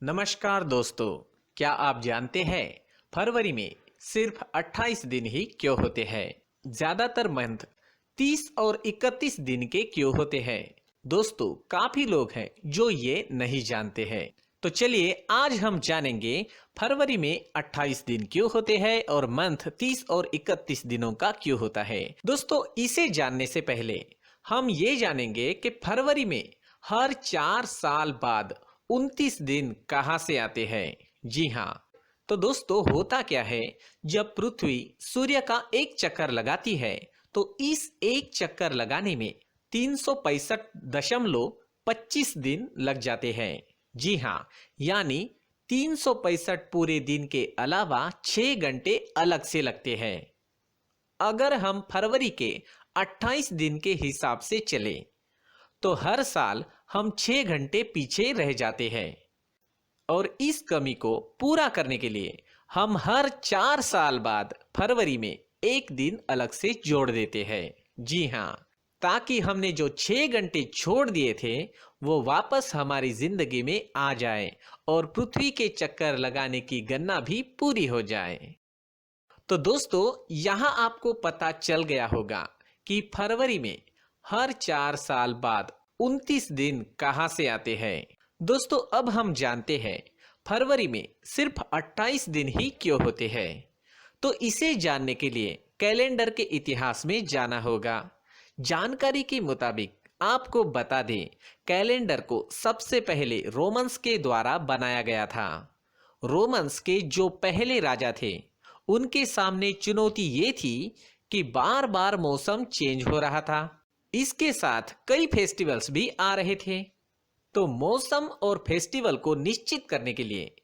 नमस्कार दोस्तों, क्या आप जानते हैं फरवरी में सिर्फ 28 दिन ही क्यों होते हैं? ज्यादातर मंथ 30 और 31 दिन के क्यों होते हैं? दोस्तों, काफी लोग हैं जो ये नहीं जानते हैं। तो चलिए आज हम जानेंगे फरवरी में 28 दिन क्यों होते हैं और मंथ 30 और 31 दिनों का क्यों होता है। दोस्तों, इसे जानने से पहले हम ये जानेंगे कि फरवरी में हर 4 साल बाद 29 दिन कहाँ से आते हैं। जी हाँ, तो दोस्तों होता क्या है, जब पृथ्वी सूर्य का एक चक्कर लगाती है तो इस एक चक्कर लगाने में 365.25 दिन लग जाते हैं। जी हाँ, यानी 365 पूरे दिन के अलावा 6 घंटे अलग से लगते हैं। अगर हम फरवरी के 28 दिन के हिसाब से चले तो हर साल हम 6 घंटे पीछे रह जाते हैं और इस कमी को पूरा करने के लिए हम हर 4 साल बाद फरवरी में एक दिन अलग से जोड़ देते हैं। जी हाँ, ताकि हमने जो 6 घंटे छोड़ दिए थे वो वापस हमारी जिंदगी में आ जाए और पृथ्वी के चक्कर लगाने की गणना भी पूरी हो जाए। तो दोस्तों, यहाँ आपको पता चल गया होगा कि फरवरी में हर 4 साल बाद 29 दिन कहाँ से आते हैं। दोस्तों, अब हम जानते हैं फरवरी में सिर्फ 28 दिन ही क्यों होते हैं। तो इसे जानने के लिए कैलेंडर के इतिहास में जाना होगा। जानकारी के मुताबिक आपको बता दें, कैलेंडर को सबसे पहले रोमन्स के द्वारा बनाया गया था। रोमन्स के जो पहले राजा थे उनके सामने चुनौती ये थी कि बार बार मौसम चेंज हो रहा था। इसके साथ कई फेस्टिवल्स भी आ रहे थे। तो मौसम और फेस्टिवल को निश्चित करने के लिए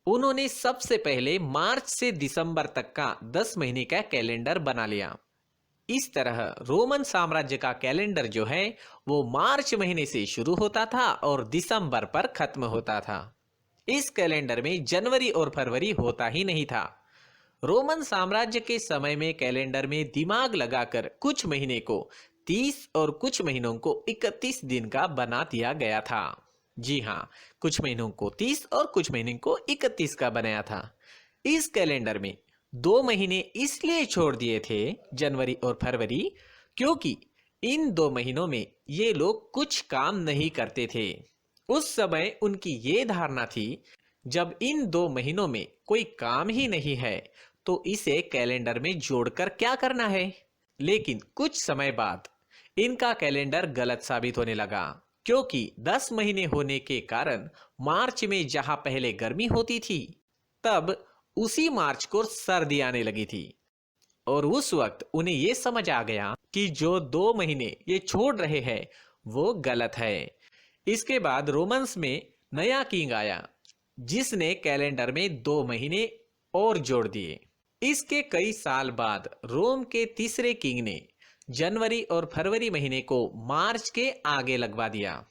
उन्होंने सबसे पहले मार्च से दिसंबर तक का 10 महीने का कैलेंडर बना लिया। इस तरह रोमन साम्राज्य का कैलेंडर जो है वो मार्च महीने से शुरू होता था और दिसंबर पर खत्म होता था। इस कैलेंडर में जनवरी और फरवरी होता ही नहीं था। रोमन साम्राज्य के समय में कैलेंडर में दिमाग लगाकर कुछ महीने को 30 और कुछ महीनों को 31 दिन का बना दिया गया था। जी हाँ, कुछ महीनों को 30 और कुछ महीने को 31 का बनाया था। इस कैलेंडर में 2 महीने इसलिए छोड़ दिए थे, जनवरी और फरवरी, क्योंकि इन 2 महीनों में ये लोग कुछ काम नहीं करते थे। उस समय उनकी ये धारणा थी, जब इन 2 महीनों में कोई काम ही नहीं है तो इसे कैलेंडर में जोड़कर क्या करना है। लेकिन कुछ समय बाद इनका कैलेंडर गलत साबित होने लगा, क्योंकि 10 महीने होने के कारण मार्च में जहां पहले गर्मी होती थी, तब उसी मार्च को सर्दी आने लगी थी। और उस वक्त उन्हें यह समझ आ गया कि जो 2 महीने ये छोड़ रहे हैं वो गलत है। इसके बाद रोमन्स में नया किंग आया जिसने कैलेंडर में 2 महीने और जोड़ दिए। इसके कई साल बाद रोम के तीसरे किंग ने जनवरी और फरवरी महीने को मार्च के आगे लगवा दिया,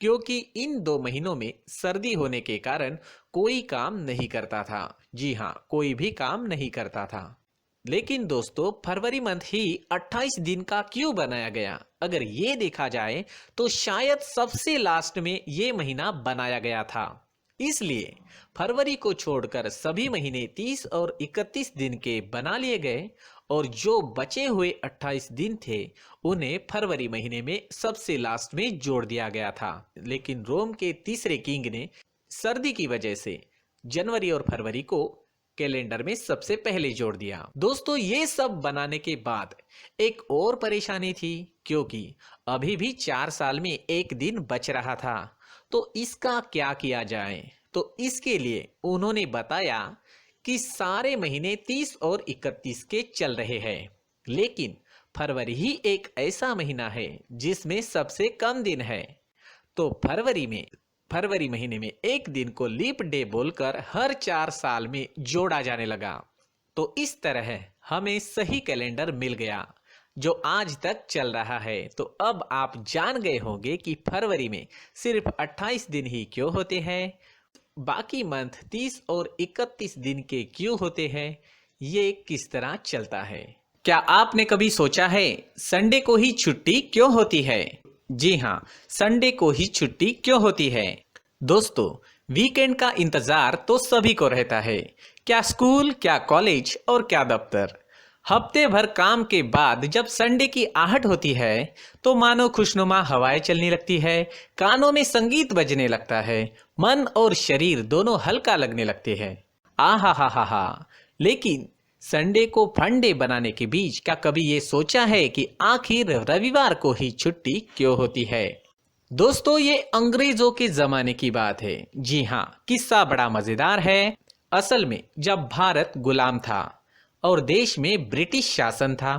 क्योंकि इन 2 महीनों में सर्दी होने के कारण कोई काम नहीं करता था। जी हाँ, कोई भी काम नहीं करता था। लेकिन दोस्तों, फरवरी मंथ ही 28 दिन का क्यों बनाया गया? अगर ये देखा जाए तो शायद सबसे लास्ट में ये महीना बनाया गया था। इसलिए फरवरी को छोड़कर सभी महीने 30 और 31 दिन के बना लिए गए और जो बचे हुए 28 दिन थे उन्हें फरवरी महीने में सबसे लास्ट में जोड़ दिया गया था। लेकिन रोम के तीसरे किंग ने सर्दी की वजह से जनवरी और फरवरी को कैलेंडर में सबसे पहले जोड़ दिया। दोस्तों, ये सब बनाने के बाद एक और परेशानी थी, क्योंकि अभी भी 4 साल में एक दिन बच रहा था। तो इसका क्या किया जाए? तो इसके लिए उन्होंने बताया कि सारे महीने 30 और 31 के चल रहे हैं, लेकिन फरवरी ही एक ऐसा महीना है जिसमें सबसे कम दिन है। तो फरवरी महीने में एक दिन को लीप डे बोलकर हर 4 साल में जोड़ा जाने लगा। तो इस तरह हमें सही कैलेंडर मिल गया जो आज तक चल रहा है। तो अब आप जान गए होंगे कि फरवरी में सिर्फ 28 दिन ही क्यों होते हैं, बाकी मंथ 30 और 31 दिन के क्यों होते हैं, ये किस तरह चलता है। क्या आपने कभी सोचा है संडे को ही छुट्टी क्यों होती है? जी हाँ, संडे को ही छुट्टी क्यों होती है? दोस्तों, वीकेंड का इंतजार तो सभी को रहता है, क्या स्कूल, क्या कॉलेज और क्या दफ्तर। हफ्ते भर काम के बाद जब संडे की आहट होती है तो मानो खुशनुमा हवाएं चलने लगती है, कानों में संगीत बजने लगता है, मन और शरीर दोनों हल्का लगने लगते हैं। आहा हा हा हा। लेकिन संडे को फंडे बनाने के बीच क्या कभी ये सोचा है कि आखिर रविवार को ही छुट्टी क्यों होती है? दोस्तों, ये अंग्रेजों के जमाने की बात है। जी हाँ, किस्सा बड़ा मजेदार है। असल में जब भारत गुलाम था और देश में ब्रिटिश शासन था,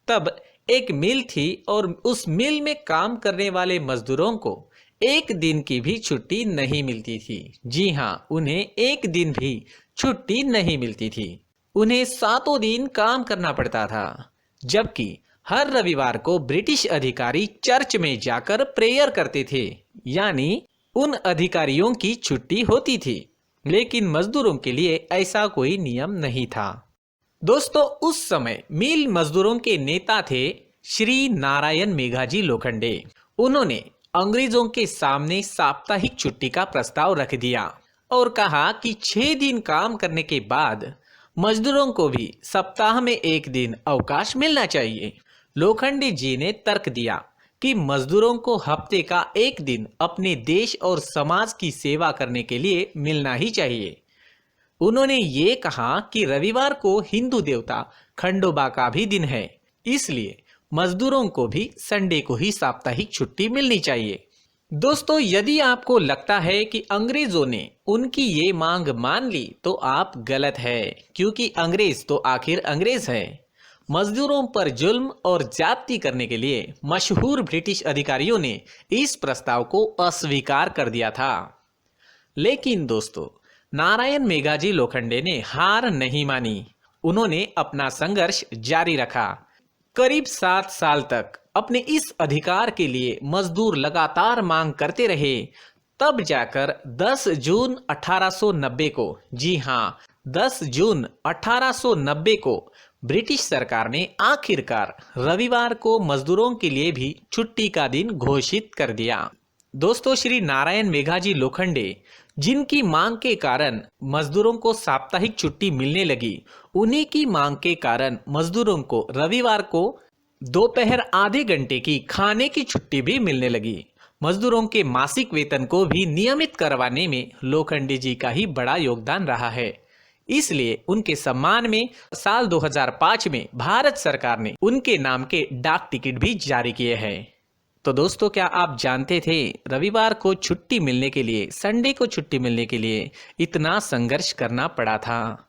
तब एक मिल थी और उस मिल में काम करने वाले मजदूरों को एक दिन की भी छुट्टी नहीं मिलती थी। जी हाँ, उन्हें एक दिन भी छुट्टी नहीं मिलती थी। उन्हें सातों दिन काम करना पड़ता था, जबकि हर रविवार को ब्रिटिश अधिकारी चर्च में जाकर प्रेयर करते थे, यानी उन अधिकारियों की छुट्टी होती थी। लेकिन मजदूरों के लिए ऐसा कोई नियम नहीं था। दोस्तों, उस समय मिल मजदूरों के नेता थे श्री नारायण मेघाजी लोखंडे। उन्होंने अंग्रेजों के सामने साप्ताहिक छुट्टी का प्रस्ताव रख दिया और कहा कि 6 दिन काम करने के बाद मजदूरों को भी सप्ताह में एक दिन अवकाश मिलना चाहिए। लोखंडे जी ने तर्क दिया कि मजदूरों को हफ्ते का एक दिन अपने देश और समाज की सेवा करने के लिए मिलना ही चाहिए। उन्होंने ये कहा कि रविवार को हिंदू देवता खंडोबा का भी दिन है, इसलिए मजदूरों को भी संडे को ही साप्ताहिक छुट्टी मिलनी चाहिए। दोस्तों, यदि आपको लगता है कि अंग्रेजों ने उनकी ये मांग मान ली तो आप गलत है, क्योंकि अंग्रेज तो आखिर अंग्रेज है। मजदूरों पर जुल्म और ज्यादती करने के लिए मशहूर ब्रिटिश अधिकारियों ने इस प्रस्ताव को अस्वीकार कर दिया था। लेकिन दोस्तों, नारायण मेघाजी लोखंडे ने हार नहीं मानी। उन्होंने अपना संघर्ष जारी रखा। करीब 7 साल तक अपने इस अधिकार के लिए मजदूर लगातार मांग करते रहे। तब जाकर 10 जून 1890 को, जी हाँ, 10 जून 1890 को ब्रिटिश सरकार ने आखिरकार रविवार को मजदूरों के लिए भी छुट्टी का दिन घोषित कर दिया। दोस्तों, श्री नारायण मेघाजी लोखंडे, जिनकी मांग के कारण मजदूरों को साप्ताहिक छुट्टी मिलने लगी, उन्हीं की मांग के कारण मजदूरों को रविवार को दोपहर आधे घंटे की खाने की छुट्टी भी मिलने लगी। मजदूरों के मासिक वेतन को भी नियमित करवाने में लोखंडे जी का ही बड़ा योगदान रहा है। इसलिए उनके सम्मान में साल 2005 में भारत सरकार ने उनके नाम के डाक टिकट भी जारी किए हैं। तो दोस्तों, क्या आप जानते थे रविवार को छुट्टी मिलने के लिए, संडे को छुट्टी मिलने के लिए इतना संघर्ष करना पड़ा था?